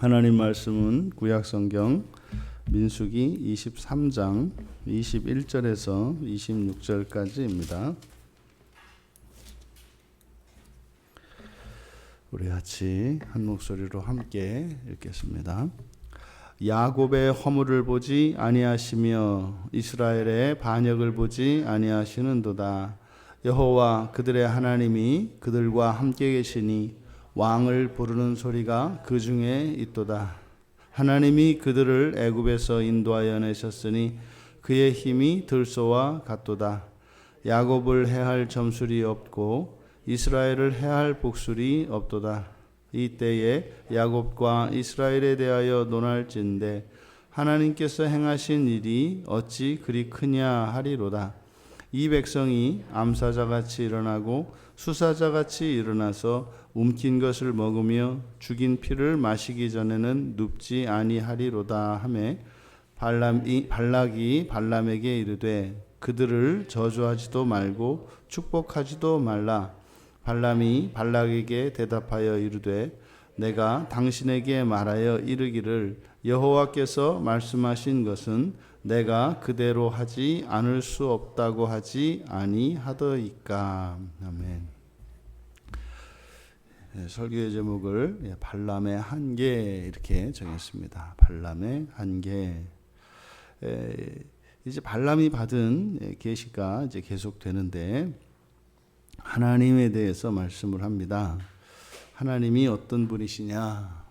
하나님 말씀은 구약성경 민수기 23장 21절에서 26절까지입니다. 우리 같이 한 목소리로 함께 읽겠습니다. 야곱의 허물을 보지 아니하시며 이스라엘의 반역을 보지 아니하시는도다. 여호와 그들의 하나님이 그들과 함께 계시니 왕을 부르는 소리가 그 중에 있도다. 하나님이 그들을 애굽에서 인도하여 내셨으니 그의 힘이 들소와 같도다. 야곱을 해할 점술이 없고 이스라엘을 해할 복술이 없도다. 이때에 야곱과 이스라엘에 대하여 논할진대 하나님께서 행하신 일이 어찌 그리 크냐 하리로다. 이 백성이 암사자같이 일어나고 수사자같이 일어나서 움킨 것을 먹으며 죽인 피를 마시기 전에는 눕지 아니하리로다 하매 발락이 발람에게 이르되 그들을 저주하지도 말고 축복하지도 말라. 발람이 발락에게 대답하여 이르되 내가 당신에게 말하여 이르기를 여호와께서 말씀하신 것은 내가 그대로 하지 않을 수 없다고 하지 아니하더이까. 아멘. 설교의 제목을 발람의 한계 이렇게 정했습니다. 발람의 한계. 이제 발람이 받은 계시가 이제 계속되는데 하나님에 대해서 말씀을 합니다. 하나님이 어떤 분이시냐?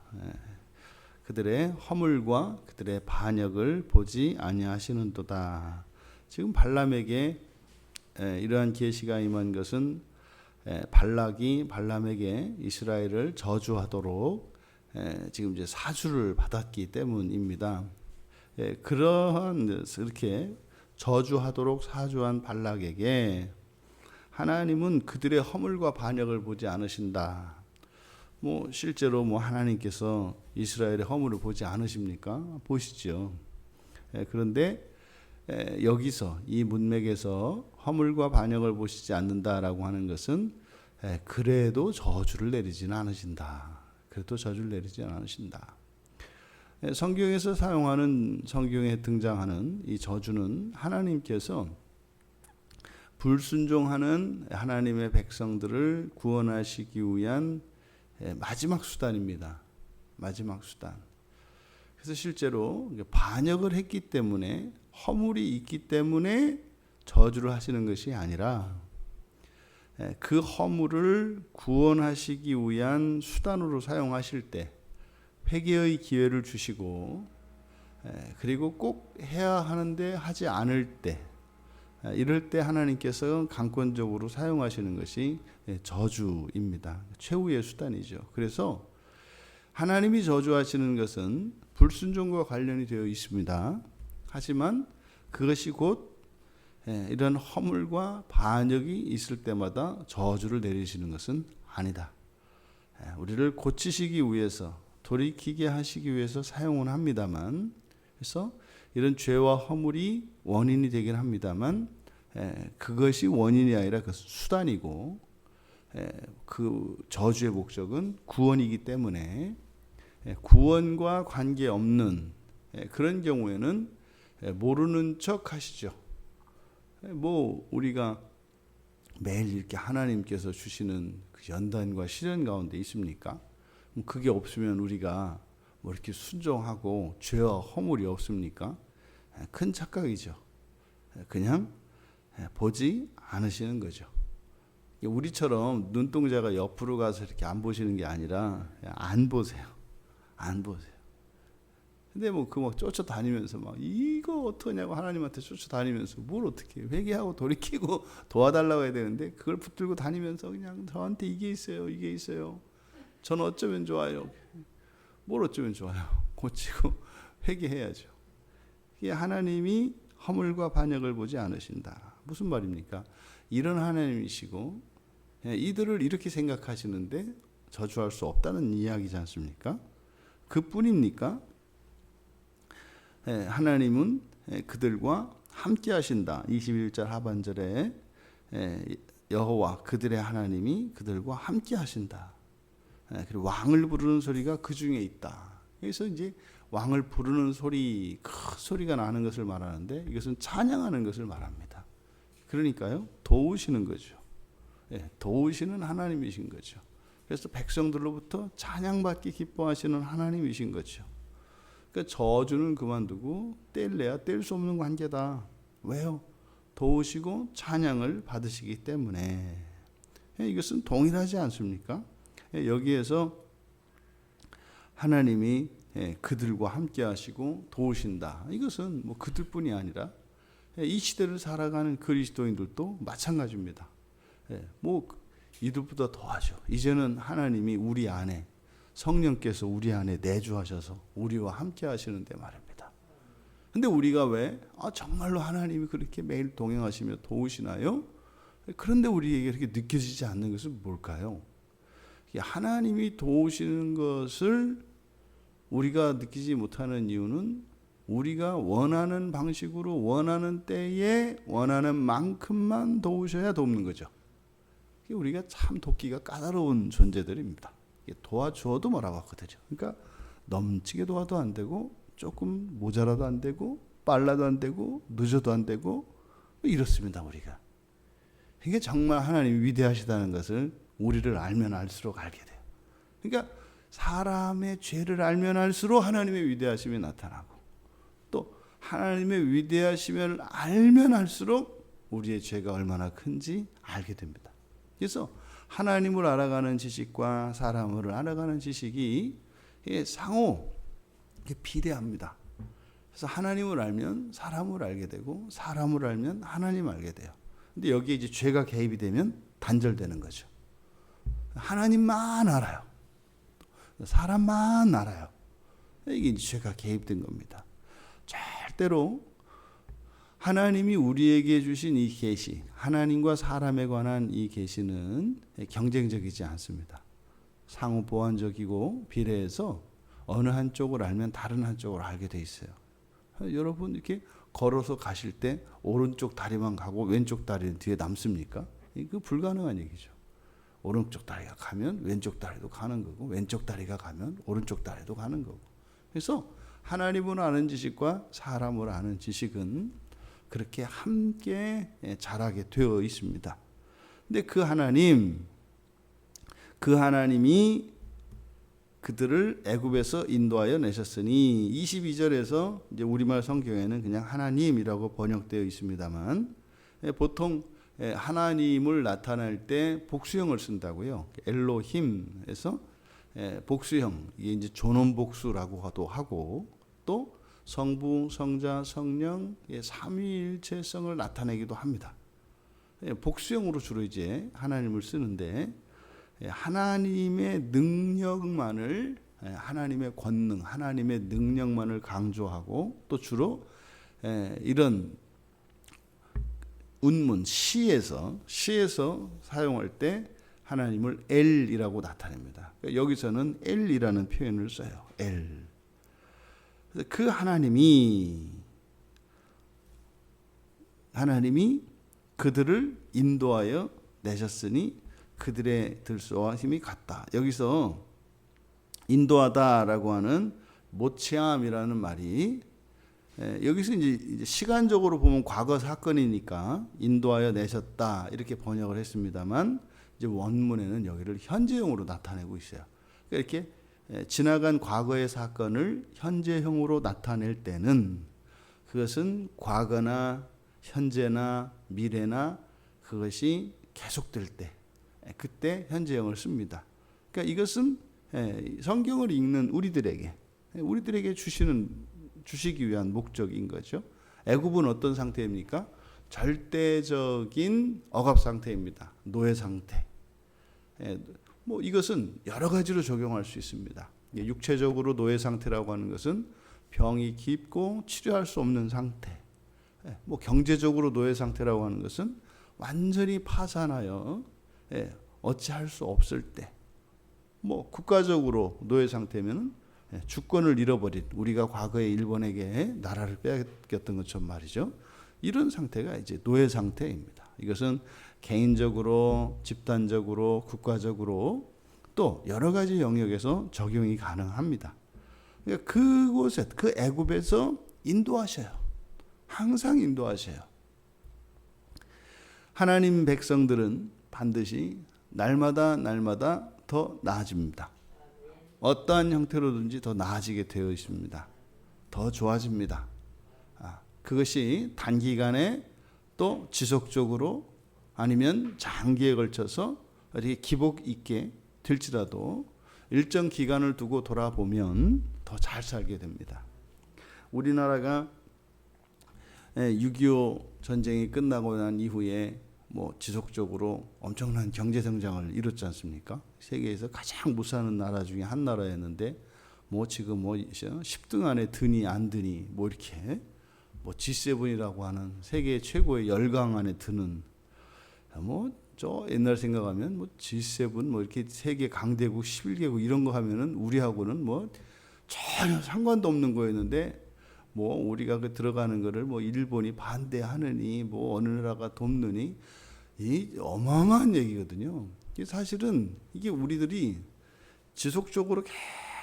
그들의 허물과 그들의 반역을 보지 아니하시는도다. 지금 발람에게 이러한 계시가 임한 것은 발락이 발람에게 이스라엘을 저주하도록 지금 이제 사주를 받았기 때문입니다. 그러한 이렇게 저주하도록 사주한 발락에게 하나님은 그들의 허물과 반역을 보지 않으신다. 실제로 하나님께서 이스라엘의 허물을 보지 않으십니까? 보시죠. 그런데 여기서 이 문맥에서 허물과 반역을 보시지 않는다라고 하는 것은 그래도 저주를 내리지는 않으신다. 그래도 저주를 내리지 않으신다. 성경에서 사용하는 성경에 등장하는 이 저주는 하나님께서 불순종하는 하나님의 백성들을 구원하시기 위한 마지막 수단입니다. 마지막 수단. 그래서 실제로 반역을 했기 때문에 허물이 있기 때문에 저주를 하시는 것이 아니라 그 허물을 구원하시기 위한 수단으로 사용하실 때 회개의 기회를 주시고 그리고 꼭 해야 하는데 하지 않을 때 이럴 때 하나님께서 강권적으로 사용하시는 것이 저주입니다. 최후의 수단이죠. 그래서 하나님이 저주하시는 것은 불순종과 관련이 되어 있습니다. 하지만 그것이 곧 이런 허물과 반역이 있을 때마다 저주를 내리시는 것은 아니다. 우리를 고치시기 위해서 돌이키게 하시기 위해서 사용은 합니다만 그래서 이런 죄와 허물이 원인이 되긴 합니다만 그것이 원인이 아니라 그 수단이고 그 저주의 목적은 구원이기 때문에 구원과 관계없는 그런 경우에는 모르는 척 하시죠. 우리가 매일 이렇게 하나님께서 주시는 그 연단과 시련 가운데 있습니까? 그게 없으면 우리가 이렇게 순종하고 죄와 허물이 없습니까? 큰 착각이죠. 그냥 보지 않으시는 거죠. 우리처럼 눈동자가 옆으로 가서 이렇게 안 보시는 게 아니라 안 보세요. 안 보세요. 근데 쫓아다니면서 이거 어떠냐고 하나님한테 쫓아다니면서 뭘 어떻게 회개하고 돌이키고 도와달라고 해야 되는데 그걸 붙들고 다니면서 그냥 저한테 이게 있어요. 저는 어쩌면 좋아요. 뭘 어쩌면 좋아요. 고치고 회개해야죠. 이게 하나님이 허물과 반역을 보지 않으신다. 무슨 말입니까? 이런 하나님이시고 이들을 이렇게 생각하시는데 저주할 수 없다는 이야기지 않습니까? 그뿐입니까? 하나님은 그들과 함께 하신다. 21절 하반절에 여호와 그들의 하나님이 그들과 함께 하신다. 그리고 왕을 부르는 소리가 그 중에 있다. 여기서 이제 왕을 부르는 소리, 큰 소리가 나는 것을 말하는데 이것은 찬양하는 것을 말합니다. 그러니까요, 도우시는 거죠. 예, 도우시는 하나님이신 거죠. 그래서 백성들로부터 찬양받기 기뻐하시는 하나님이신 거죠. 그러니까 저주는 그만두고 뗄래야 뗄 수 없는 관계다. 왜요? 도우시고 찬양을 받으시기 때문에. 이것은 동일하지 않습니까? 여기에서 하나님이 그들과 함께 하시고 도우신다. 이것은 뭐 그들뿐이 아니라 이 시대를 살아가는 그리스도인들도 마찬가지입니다. 뭐 이들보다 더하죠. 이제는 하나님이 우리 안에, 성령께서 우리 안에 내주하셔서 우리와 함께 하시는데 말입니다. 근데 우리가 왜 정말로 하나님이 그렇게 매일 동행하시며 도우시나요? 그런데 우리에게 그렇게 느껴지지 않는 것은 뭘까요? 하나님이 도우시는 것을 우리가 느끼지 못하는 이유는 우리가 원하는 방식으로 원하는 때에 원하는 만큼만 도우셔야 돕는 거죠. 우리가 참 돕기가 까다로운 존재들입니다. 도와주어도 뭐라고 하거든요. 그러니까 넘치게 도와도 안 되고 조금 모자라도 안 되고 빨라도 안 되고 늦어도 안 되고 이렇습니다. 우리가. 이게 정말 하나님이 위대하시다는 것을 우리를 알면 알수록 알게 돼요. 그러니까 사람의 죄를 알면 알수록 하나님의 위대하심이 나타나고 또 하나님의 위대하심을 알면 알수록 우리의 죄가 얼마나 큰지 알게 됩니다. 그래서 하나님을 알아가는 지식과 사람을 알아가는 지식이 상호 비례합니다. 그래서 하나님을 알면 사람을 알게 되고 사람을 알면 하나님을 알게 돼요. 근데 여기에 이제 죄가 개입이 되면 단절되는 거죠. 하나님만 알아요. 사람만 알아요. 이게 이제 죄가 개입된 겁니다. 절대로 하나님이 우리에게 주신 이 계시, 하나님과 사람에 관한 이 계시는 경쟁적이지 않습니다. 상호 보완적이고 비례해서 어느 한쪽을 알면 다른 한쪽을 알게 돼 있어요. 여러분 이렇게 걸어서 가실 때 오른쪽 다리만 가고 왼쪽 다리는 뒤에 남습니까? 이거 불가능한 얘기죠. 오른쪽 다리가 가면 왼쪽 다리도 가는 거고 왼쪽 다리가 가면 오른쪽 다리도 가는 거고. 그래서 하나님을 아는 지식과 사람을 아는 지식은 그렇게 함께 자라게 되어 있습니다. 근데 그 하나님이 그들을 애굽에서 인도하여 내셨으니 22절에서 이제 우리말 성경에는 그냥 하나님이라고 번역되어 있습니다만 보통 하나님을 나타낼 때 복수형을 쓴다고요. 엘로힘에서 복수형, 이게 이제 존엄복수라고도 하고 또 성부, 성자, 성령 삼위일체성을 나타내기도 합니다. 복수형으로 주로 이제 하나님을 쓰는데 하나님의 능력만을 하나님의 권능, 하나님의 능력만을 강조하고 또 주로 이런 운문, 시에서 사용할 때 하나님을 엘이라고 나타냅니다. 여기서는 엘이라는 표현을 써요. 엘. 그 하나님이 그들을 인도하여 내셨으니 그들의 들소와 힘이 같다. 여기서 인도하다라고 하는 모치암이라는 말이 여기서 이제 시간적으로 보면 과거 사건이니까 인도하여 내셨다 이렇게 번역을 했습니다만 이제 원문에는 여기를 현재형으로 나타내고 있어요. 그러니까 이렇게 지나간 과거의 사건을 현재형으로 나타낼 때는 그것은 과거나 현재나 미래나 그것이 계속될 때 그때 현재형을 씁니다. 그러니까 이것은 성경을 읽는 우리들에게 주시기 위한 목적인 거죠. 애굽은 어떤 상태입니까? 절대적인 억압 상태입니다. 노예 상태. 뭐 이것은 여러 가지로 적용할 수 있습니다. 육체적으로 노예 상태라고 하는 것은 병이 깊고 치료할 수 없는 상태. 뭐 경제적으로 노예 상태라고 하는 것은 완전히 파산하여 어찌할 수 없을 때. 뭐 국가적으로 노예 상태면은 주권을 잃어버린 우리가 과거에 일본에게 나라를 빼앗겼던 것처럼 말이죠. 이런 상태가 이제 노예 상태입니다. 이것은 개인적으로, 집단적으로, 국가적으로 또 여러 가지 영역에서 적용이 가능합니다. 그러니까 그곳에 그 애굽에서 인도하셔요. 항상 인도하셔요. 하나님 백성들은 반드시 날마다 더 나아집니다. 어떠한 형태로든지 더 나아지게 되어 있습니다. 더 좋아집니다. 그것이 단기간에 또 지속적으로 아니면 장기에 걸쳐서 이렇게 기복 있게 될지라도 일정 기간을 두고 돌아보면 더 잘 살게 됩니다. 우리나라가 6.25 전쟁이 끝나고 난 이후에 뭐 지속적으로 엄청난 경제 성장을 이뤘지 않습니까? 세계에서 가장 못 사는 나라 중에 한 나라였는데 뭐 지금 뭐 10등 안에 드니 안 드니 뭐 이렇게 뭐 G7이라고 하는 세계 최고의 열강 안에 드는 뭐 저 옛날 생각하면 뭐 G7 뭐 이렇게 세계 강대국 11개국 이런 거 하면은 우리하고는 뭐 전혀 상관도 없는 거였는데 뭐 우리가 그 들어가는 거를 뭐 일본이 반대하느니 뭐 어느 나라가 돕느니 이 어마어마한 얘기거든요. 사실은 이게 우리들이 지속적으로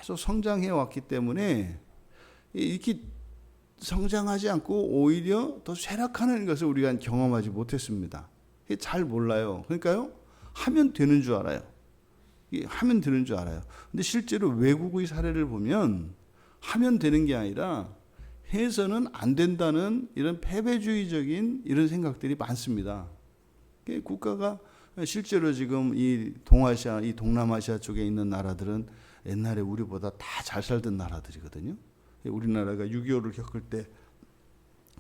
계속 성장해 왔기 때문에 이렇게 성장하지 않고 오히려 더 쇠락하는 것을 우리가 경험하지 못했습니다. 잘 몰라요. 그러니까요, 하면 되는 줄 알아요. 하면 되는 줄 알아요. 근데 실제로 외국의 사례를 보면 하면 되는 게 아니라 해서는 안 된다는 이런 패배주의적인 이런 생각들이 많습니다. 국가가 실제로 지금 이 동아시아, 이 동남아시아 쪽에 있는 나라들은 옛날에 우리보다 다 잘 살던 나라들이거든요. 우리나라가 6.25를 겪을 때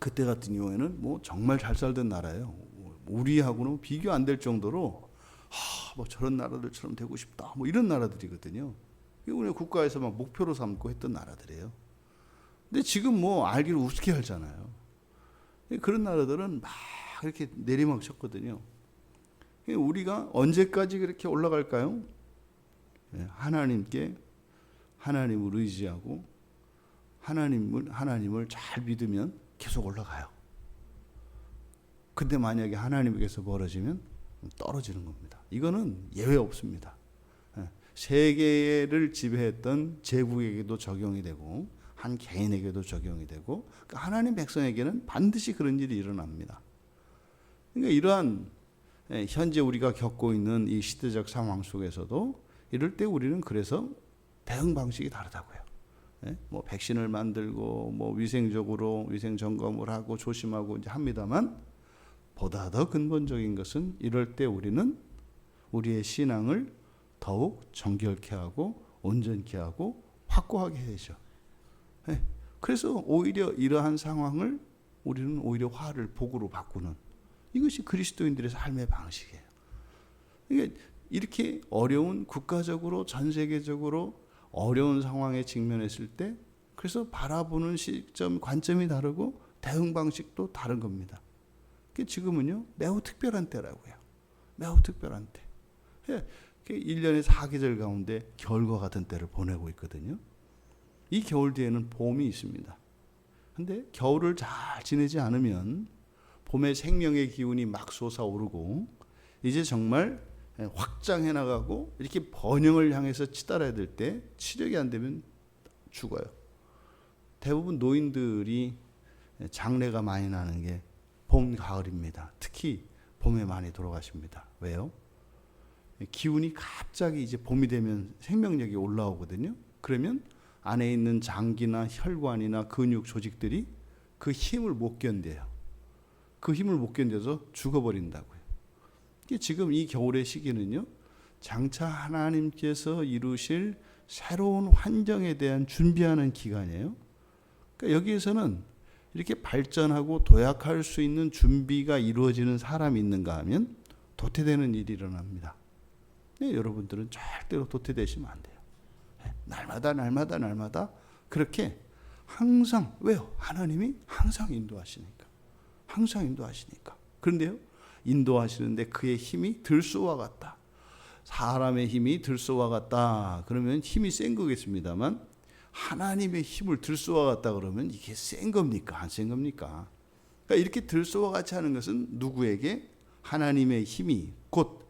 그때 같은 경우에는 뭐 정말 잘 살던 나라예요. 우리하고는 비교 안 될 정도로 뭐 저런 나라들처럼 되고 싶다. 뭐 이런 나라들이거든요. 우리 국가에서 막 목표로 삼고 했던 나라들이에요. 근데 지금 뭐 알기를 우습게 알잖아요. 그런 나라들은 막 이렇게 내리막쳤거든요. 우리가 언제까지 그렇게 올라갈까요? 하나님을 의지하고 하나님을 잘 믿으면 계속 올라가요. 근데 만약에 하나님께서 멀어지면 떨어지는 겁니다. 이거는 예외 없습니다. 세계를 지배했던 제국에게도 적용이 되고 한 개인에게도 적용이 되고 하나님 백성에게는 반드시 그런 일이 일어납니다. 그러니까 이러한 현재 우리가 겪고 있는 이 시대적 상황 속에서도 이럴 때 우리는 그래서 대응 방식이 다르다고요. 뭐 백신을 만들고 뭐 위생적으로 위생 점검을 하고 조심하고 이제 합니다만 보다 더 근본적인 것은 이럴 때 우리는 우리의 신앙을 더욱 정결케 하고 온전케 하고 확고하게 해야죠. 그래서 오히려 이러한 상황을 우리는 오히려 화를 복으로 바꾸는 이것이 그리스도인들의 삶의 방식이에요. 그러니까 이렇게 어려운 국가적으로 전 세계적으로 어려운 상황에 직면했을 때 그래서 바라보는 시점 관점이 다르고 대응 방식도 다른 겁니다. 지금은요 매우 특별한 때라고요. 매우 특별한 때. 1년의 4계절 가운데 겨울과 같은 때를 보내고 있거든요. 이 겨울 뒤에는 봄이 있습니다. 근데 겨울을 잘 지내지 않으면 봄의 생명의 기운이 막 솟아오르고 이제 정말 확장해 나가고 이렇게 번영을 향해서 치달아야 될 때 치력이 안 되면 죽어요. 대부분 노인들이 장례가 많이 나는 게 봄, 가을입니다. 특히 봄에 많이 돌아가십니다. 왜요? 기운이 갑자기 이제 봄이 되면 생명력이 올라오거든요. 그러면 안에 있는 장기나 혈관이나 근육 조직들이 그 힘을 못 견뎌요. 그 힘을 못 견뎌서 죽어버린다고요. 지금 이 겨울의 시기는요, 장차 하나님께서 이루실 새로운 환경에 대한 준비하는 기간이에요. 그러니까 여기에서는 이렇게 발전하고 도약할 수 있는 준비가 이루어지는 사람이 있는가 하면 도태되는 일이 일어납니다. 네, 여러분들은 절대로 도태되시면 안 돼요. 날마다 그렇게 항상 왜요? 하나님이 항상 인도하시니까. 항상 인도하시니까. 그런데요, 인도하시는데 그의 힘이 들소와 같다. 사람의 힘이 들소와 같다. 그러면 힘이 센 거겠습니다만 하나님의 힘을 들소와 같다 그러면 이게 센 겁니까? 안 센 겁니까? 그러니까 이렇게 들소와 같이 하는 것은 누구에게? 하나님의 힘이 곧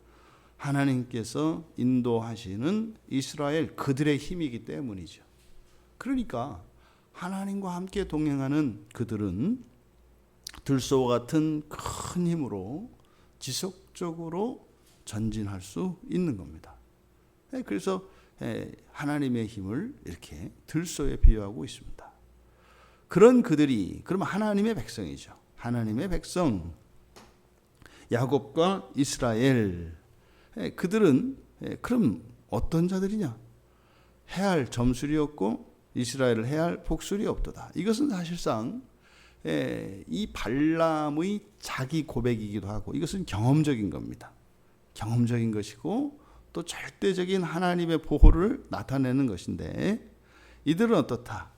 하나님께서 인도하시는 이스라엘 그들의 힘이기 때문이죠. 그러니까 하나님과 함께 동행하는 그들은 들소와 같은 큰 힘으로 지속적으로 전진할 수 있는 겁니다. 그래서 하나님의 힘을 이렇게 들소에 비유하고 있습니다. 그런 그들이 그러면 하나님의 백성이죠. 하나님의 백성 야곱과 이스라엘, 그들은 그럼 어떤 자들이냐? 해할 점술이 없고 이스라엘을 해할 복술이 없도다. 이것은 사실상 이 발람의 자기 고백이기도 하고 이것은 경험적인 겁니다. 경험적인 것이고 또 절대적인 하나님의 보호를 나타내는 것인데, 이들은 어떻다?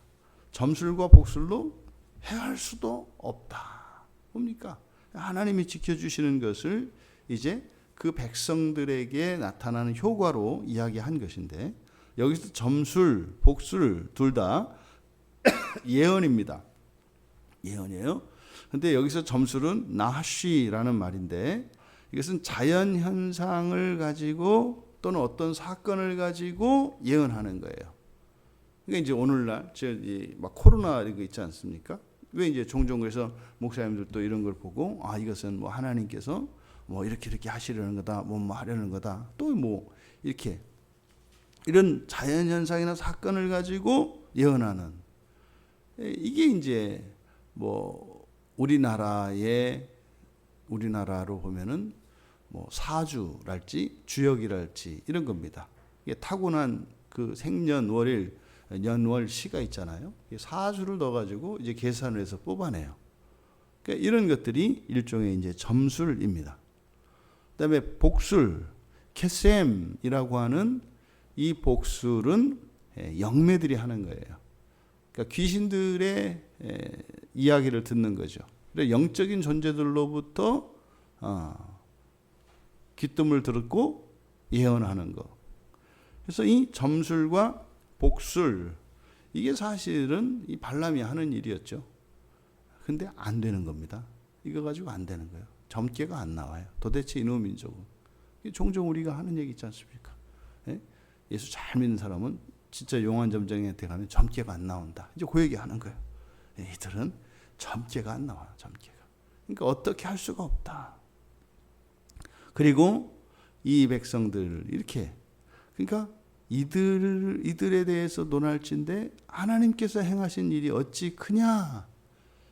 점술과 복술로 해할 수도 없다. 뭡니까? 하나님이 지켜주시는 것을 이제 그 백성들에게 나타나는 효과로 이야기한 것인데, 여기서 점술, 복술 둘 다 예언입니다. 예언이에요. 근데 여기서 점술은 나하시라는 말인데, 이것은 자연 현상을 가지고 또는 어떤 사건을 가지고 예언하는 거예요. 그러니까 이제 오늘날 막 코로나 이거 있지 않습니까? 왜 이제 종종 그래서 목사님들도 이런 걸 보고 이것은 뭐 하나님께서 뭐 이렇게 하시려는 거다, 뭐 하려는 거다. 또 뭐 이렇게 이런 자연 현상이나 사건을 가지고 예언하는, 이게 이제 뭐 우리나라로 보면은 뭐 사주랄지 주역이랄지 이런 겁니다. 이게 타고난 그 생년월일 년월시가 있잖아요. 사주를 넣어가지고 이제 계산을 해서 뽑아내요. 그러니까 이런 것들이 일종의 이제 점술입니다. 그다음에 복술, 캐셈이라고 하는 이 복술은 영매들이 하는 거예요. 그러니까 귀신들의 이야기를 듣는 거죠. 영적인 존재들로부터 귀뜸을 듣고 예언하는 거. 그래서 이 점술과 복술, 이게 사실은 이 발람이 하는 일이었죠. 근데 안 되는 겁니다. 이거 가지고 안 되는 거예요. 점괘가 안 나와요. 도대체 이놈 민족은. 종종 우리가 하는 얘기 있지 않습니까? 예수 잘 믿는 사람은 진짜 용환점장한테 가면 점괘가 안 나온다. 이제 그 얘기 하는 거예요. 이들은 점괘가 안 나와요. 점괘가. 그러니까 어떻게 할 수가 없다. 그리고 이 백성들 이렇게, 그러니까 이들에 대해서 논할진대 하나님께서 행하신 일이 어찌 크냐.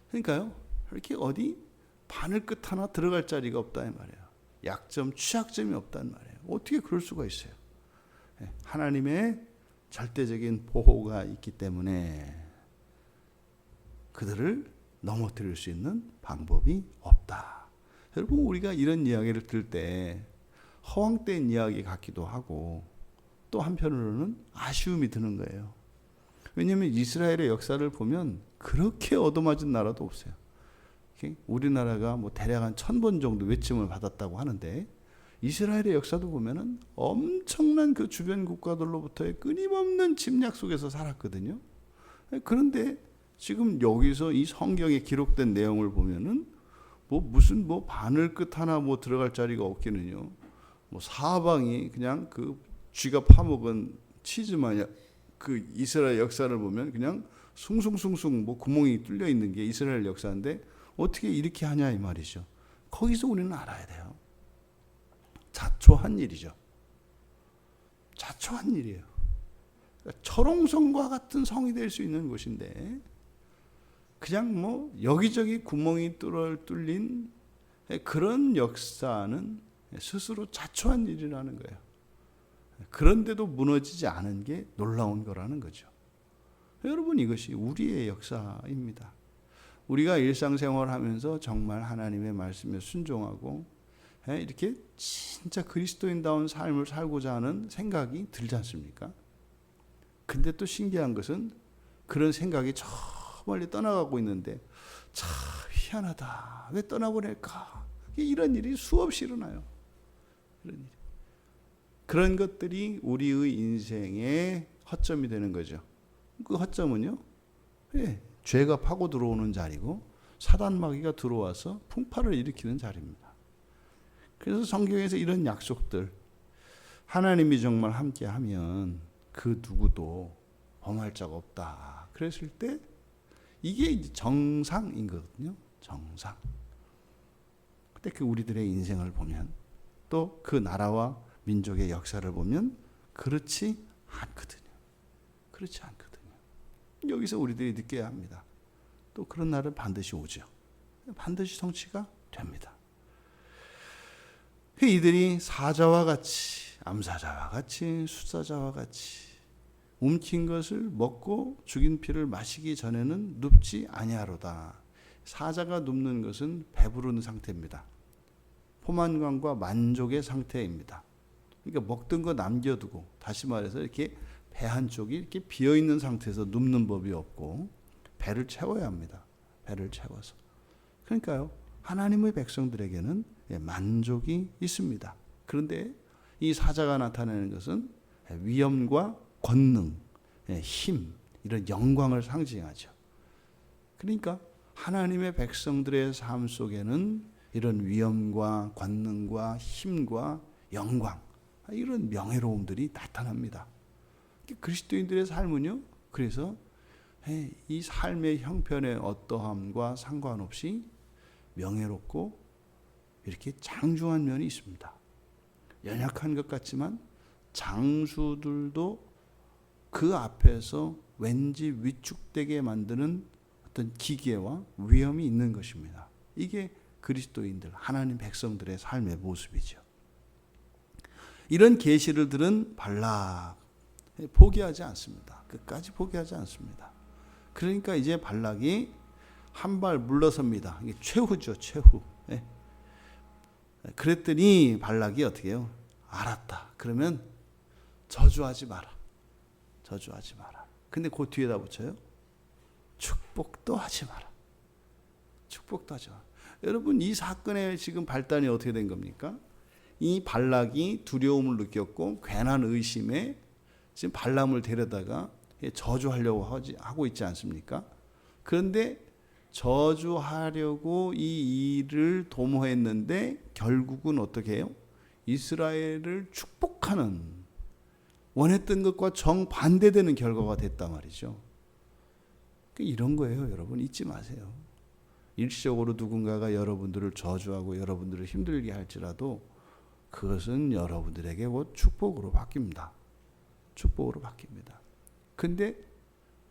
그러니까요, 이렇게 어디 바늘 끝 하나 들어갈 자리가 없다 이 말이에요. 약점, 취약점이 없단 말이에요. 어떻게 그럴 수가 있어요? 하나님의 절대적인 보호가 있기 때문에 그들을 넘어뜨릴 수 있는 방법이 없다. 여러분, 우리가 이런 이야기를 들을 때 허황된 이야기 같기도 하고 또 한편으로는 아쉬움이 드는 거예요. 왜냐하면 이스라엘의 역사를 보면 그렇게 얻어맞은 나라도 없어요. 우리나라가 뭐 대략 한 1000번 정도 외침을 받았다고 하는데, 이스라엘의 역사도 보면은 엄청난 그 주변 국가들로부터의 끊임없는 침략 속에서 살았거든요. 그런데 지금 여기서 이 성경에 기록된 내용을 보면은 무슨 바늘 끝 하나 들어갈 자리가 없기는요. 사방이 그냥 그 쥐가 파먹은 치즈 마냥 그 이스라엘 역사를 보면 그냥 숭숭숭숭 구멍이 뚫려 있는 게 이스라엘 역사인데 어떻게 이렇게 하냐 이 말이죠. 거기서 우리는 알아야 돼요. 자초한 일이죠. 자초한 일이에요. 그러니까 철옹성과 같은 성이 될 수 있는 곳인데 그냥 여기저기 구멍이 뚫린 그런 역사는 스스로 자초한 일이라는 거예요. 그런데도 무너지지 않은 게 놀라운 거라는 거죠. 여러분, 이것이 우리의 역사입니다. 우리가 일상생활을 하면서 정말 하나님의 말씀에 순종하고 이렇게 진짜 그리스도인다운 삶을 살고자 하는 생각이 들지 않습니까? 근데 또 신기한 것은 그런 생각이 저 멀리 떠나가고 있는데 참 희한하다. 왜 떠나보낼까? 이런 일이 수없이 일어나요. 이런 일. 그런 것들이 우리의 인생의 허점이 되는 거죠. 그 허점은요, 죄가 파고 들어오는 자리고 사단 마귀가 들어와서 풍파를 일으키는 자리입니다. 그래서 성경에서 이런 약속들, 하나님이 정말 함께하면 그 누구도 범할 자가 없다. 그랬을 때 이게 이제 정상인 거거든요. 정상. 근데 그 우리들의 인생을 보면 또 그 나라와 민족의 역사를 보면 그렇지 않거든요. 그렇지 않거든요. 여기서 우리들이 느껴야 합니다. 또 그런 날은 반드시 오죠. 반드시 성취가 됩니다. 이들이 사자와 같이, 암사자와 같이, 숫사자와 같이 움킨 것을 먹고 죽인 피를 마시기 전에는 눕지 아니하로다. 사자가 눕는 것은 배부른 상태입니다. 포만감과 만족의 상태입니다. 그러니까 먹던 거 남겨두고, 다시 말해서 이렇게 배 한쪽이 이렇게 비어 있는 상태에서 눕는 법이 없고 배를 채워야 합니다. 배를 채워서. 그러니까요, 하나님의 백성들에게는 만족이 있습니다. 그런데 이 사자가 나타내는 것은 위엄과 권능, 힘, 이런 영광을 상징하죠. 그러니까 하나님의 백성들의 삶 속에는 이런 위엄과 권능과 힘과 영광, 이런 명예로움들이 나타납니다. 그리스도인들의 삶은요, 그래서 이 삶의 형편의 어떠함과 상관없이 명예롭고 이렇게 장중한 면이 있습니다. 연약한 것 같지만 장수들도 그 앞에서 왠지 위축되게 만드는 어떤 기계와 위엄이 있는 것입니다. 이게 그리스도인들, 하나님 백성들의 삶의 모습이죠. 이런 계시를 들은 발락, 포기하지 않습니다. 끝까지 포기하지 않습니다. 그러니까 이제 발락이 한 발 물러섭니다. 이게 최후죠, 최후. 그랬더니 발락이 어떻게 해요? 알았다. 그러면 저주하지 마라. 저주하지 마라. 근데 그 뒤에다 붙여요. 축복도 하지 마라. 축복도 하지 마라. 여러분, 이 사건의 지금 발단이 어떻게 된 겁니까? 이 발락이 두려움을 느꼈고 괜한 의심에 지금 발람을 데려다가 저주하려고 하고 있지 않습니까? 그런데 저주하려고 이 일을 도모했는데 결국은 어떻게 해요? 이스라엘을 축복하는, 원했던 것과 정반대되는 결과가 됐단 말이죠. 이런 거예요, 여러분. 잊지 마세요. 일시적으로 누군가가 여러분들을 저주하고 여러분들을 힘들게 할지라도 그것은 여러분들에게 곧 축복으로 바뀝니다. 축복으로 바뀝니다. 근데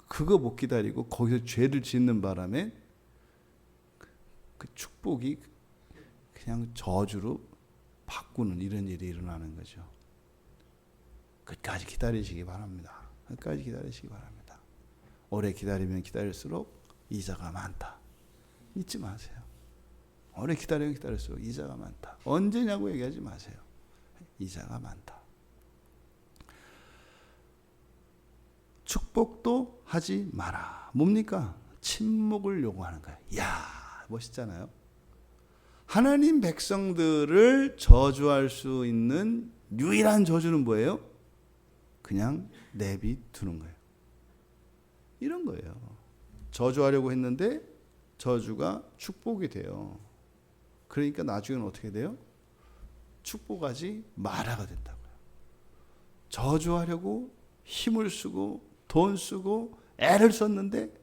그거 못 기다리고 거기서 죄를 짓는 바람에 그 축복이 그냥 저주로 바꾸는 이런 일이 일어나는 거죠. 끝까지 기다리시기 바랍니다. 끝까지 기다리시기 바랍니다. 오래 기다리면 기다릴수록 이자가 많다. 잊지 마세요. 오래 기다리면 기다릴수록 이자가 많다. 언제냐고 얘기하지 마세요. 이자가 많다. 축복도 하지 마라. 뭡니까? 침묵을 요구하는 거예요. 이야, 멋있잖아요. 하나님 백성들을 저주할 수 있는 유일한 저주는 뭐예요? 그냥 내비두는 거예요. 이런 거예요. 저주하려고 했는데 저주가 축복이 돼요. 그러니까 나중에는 어떻게 돼요? 축복하지 마라가 된다고요. 저주하려고 힘을 쓰고 돈 쓰고 애를 썼는데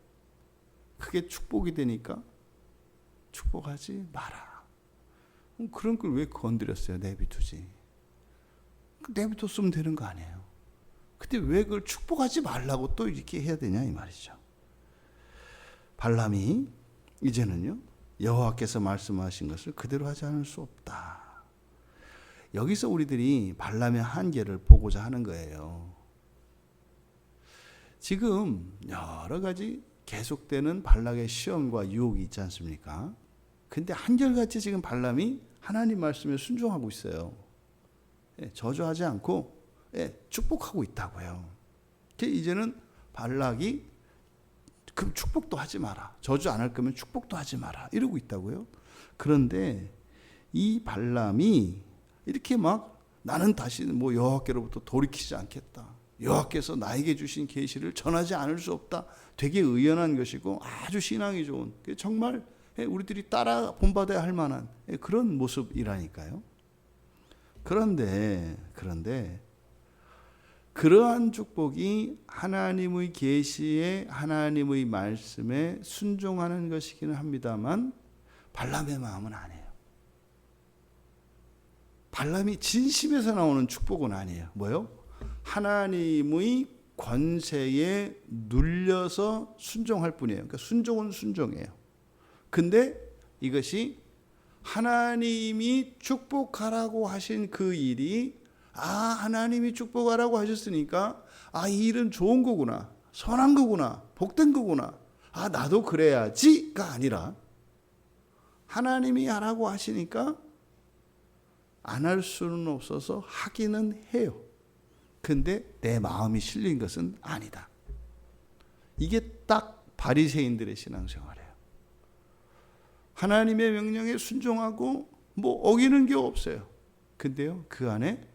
그게 축복이 되니까 축복하지 마라. 그런 걸 왜 건드렸어요? 내비두지. 내비뒀으면 되는 거 아니에요. 근데 왜 그걸 축복하지 말라고 또 이렇게 해야 되냐 이 말이죠. 발람이 이제는요, 여호와께서 말씀하신 것을 그대로 하지 않을 수 없다. 여기서 우리들이 발람의 한계를 보고자 하는 거예요. 지금 여러 가지 계속되는 발락의 시험과 유혹이 있지 않습니까? 근데 한결같이 지금 발람이 하나님 말씀에 순종하고 있어요. 저주하지 않고 축복하고 있다고요. 이제는 발락이 그 축복도 하지 마라. 저주 안 할 거면 축복도 하지 마라. 이러고 있다고요. 그런데 이 발람이 이렇게 막 나는 다시 뭐 여호와께로부터 돌이키지 않겠다. 여호와께서 나에게 주신 계시를 전하지 않을 수 없다. 되게 의연한 것이고 아주 신앙이 좋은, 정말 우리들이 따라 본받아야 할 만한 그런 모습이라니까요. 그런데 그러한 축복이 하나님의 계시에 하나님의 말씀에 순종하는 것이기는 합니다만 발람의 마음은 아니에요. 발람이 진심에서 나오는 축복은 아니에요. 뭐요? 하나님의 권세에 눌려서 순종할 뿐이에요. 그러니까 순종은 순종이에요. 근데 이것이 하나님이 축복하라고 하신 그 일이 하나님이 축복하라고 하셨으니까 이 일은 좋은 거구나, 선한 거구나, 복된 거구나, 나도 그래야지가 아니라 하나님이 하라고 하시니까 안 할 수는 없어서 하기는 해요. 근데 내 마음이 실린 것은 아니다. 이게 딱 바리새인들의 신앙생활이에요. 하나님의 명령에 순종하고 어기는 게 없어요. 근데요, 그 안에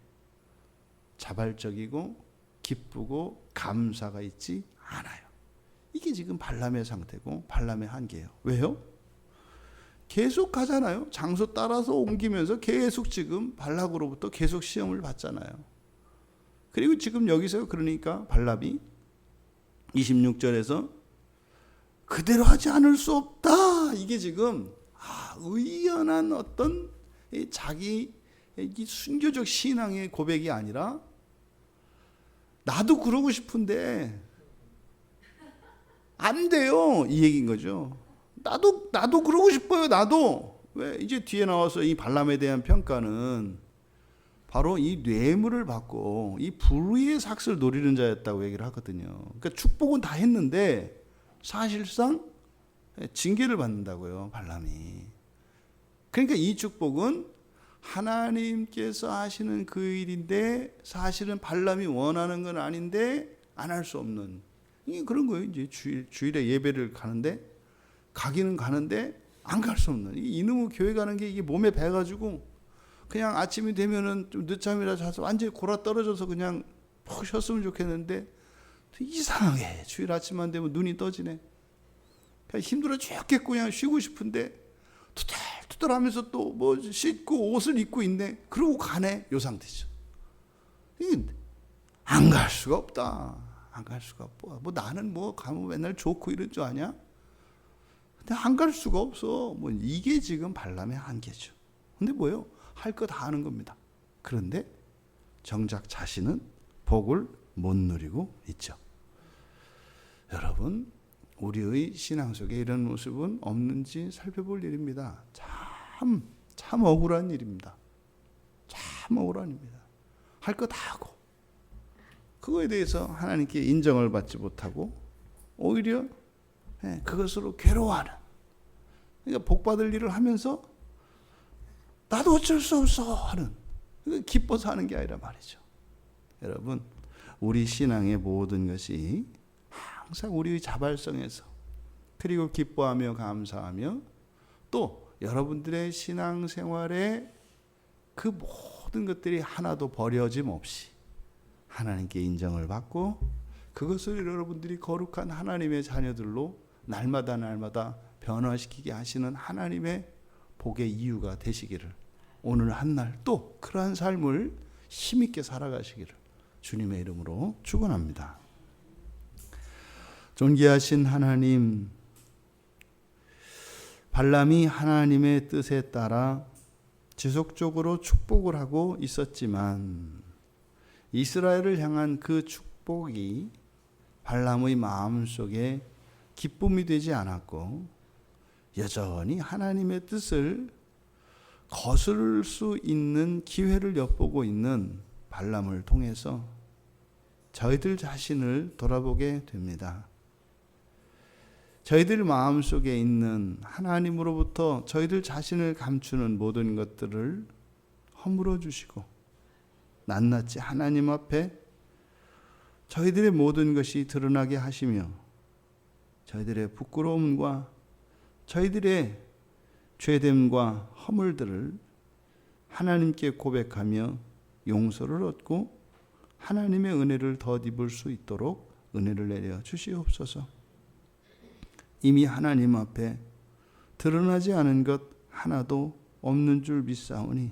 자발적이고 기쁘고 감사가 있지 않아요. 이게 지금 발람의 상태고 발람의 한계예요. 왜요? 계속 가잖아요. 장소 따라서 옮기면서 계속 지금 발락으로부터 계속 시험을 받잖아요. 그리고 지금 여기서 그러니까 발람이 26절에서 그대로 하지 않을 수 없다. 이게 지금 의연한 어떤 자기 순교적 신앙의 고백이 아니라 나도 그러고 싶은데 안 돼요. 이 얘기인 거죠. 나도 그러고 싶어요. 나도. 왜? 이제 뒤에 나와서 이 발람에 대한 평가는 바로 이 뇌물을 받고 이 불의의 삭슬 노리는 자였다고 얘기를 하거든요. 그러니까 축복은 다 했는데 사실상 징계를 받는다고요, 발람이. 그러니까 이 축복은 하나님께서 하시는 그 일인데 사실은 발람이 원하는 건 아닌데 안 할 수 없는, 이게 그런 거예요. 이제 주일에 예배를 가기는 가는데 안 갈 수 없는, 이놈의 교회 가는 게 이게 몸에 배가지고 그냥 아침이 되면은 좀 늦잠이라 자서 완전히 골아 떨어져서 그냥 푹 쉬었으면 좋겠는데 이상하게 주일 아침만 되면 눈이 떠지네. 그냥 힘들어 죽겠고 그냥 쉬고 싶은데 투덜투덜하면서 또 씻고 옷을 입고 있네. 그러고 가네. 요 상태죠. 안 갈 수가 없다. 안 갈 수가 없고 나는 가면 맨날 좋고 이런 줄 아냐? 근데 안 갈 수가 없어. 이게 지금 발람의 한계죠. 근데 뭐예요? 할 거 다 하는 겁니다. 그런데 정작 자신은 복을 못 누리고 있죠. 여러분, 우리의 신앙 속에 이런 모습은 없는지 살펴볼 일입니다. 참 억울한 일입니다. 참 억울한 일입니다. 할 거 다 하고 그거에 대해서 하나님께 인정을 받지 못하고 오히려 그것으로 괴로워하는, 그러니까 복 받을 일을 하면서 나도 어쩔 수 없어 하는, 기뻐서 하는 게 아니라 말이죠. 여러분, 우리 신앙의 모든 것이 항상 우리의 자발성에서, 그리고 기뻐하며 감사하며 또 여러분들의 신앙생활에 그 모든 것들이 하나도 버려짐 없이 하나님께 인정을 받고 그것을 여러분들이 거룩한 하나님의 자녀들로 날마다 변화시키게 하시는 하나님의 복의 이유가 되시기를, 오늘 한날 또 그러한 삶을 힘있게 살아가시기를 주님의 이름으로 축원합니다. 존귀하신 하나님, 발람이 하나님의 뜻에 따라 지속적으로 축복을 하고 있었지만 이스라엘을 향한 그 축복이 발람의 마음속에 기쁨이 되지 않았고 여전히 하나님의 뜻을 거스를 수 있는 기회를 엿보고 있는 발람을 통해서 저희들 자신을 돌아보게 됩니다. 저희들 마음속에 있는 하나님으로부터 저희들 자신을 감추는 모든 것들을 허물어 주시고 낱낱이 하나님 앞에 저희들의 모든 것이 드러나게 하시며 저희들의 부끄러움과 저희들의 죄됨과 허물들을 하나님께 고백하며 용서를 얻고 하나님의 은혜를 덧입을 수 있도록 은혜를 내려 주시옵소서. 이미 하나님 앞에 드러나지 않은 것 하나도 없는 줄 믿사오니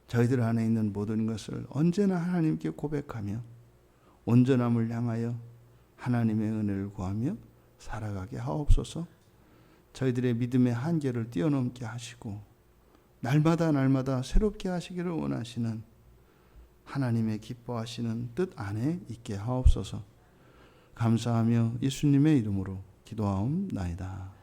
저희들 안에 있는 모든 것을 언제나 하나님께 고백하며 온전함을 향하여 하나님의 은혜를 구하며 살아가게 하옵소서. 저희들의 믿음의 한계를 뛰어넘게 하시고 날마다 날마다 새롭게 하시기를 원하시는 하나님의 기뻐하시는 뜻 안에 있게 하옵소서. 감사하며 예수님의 이름으로 기도하옵나이다.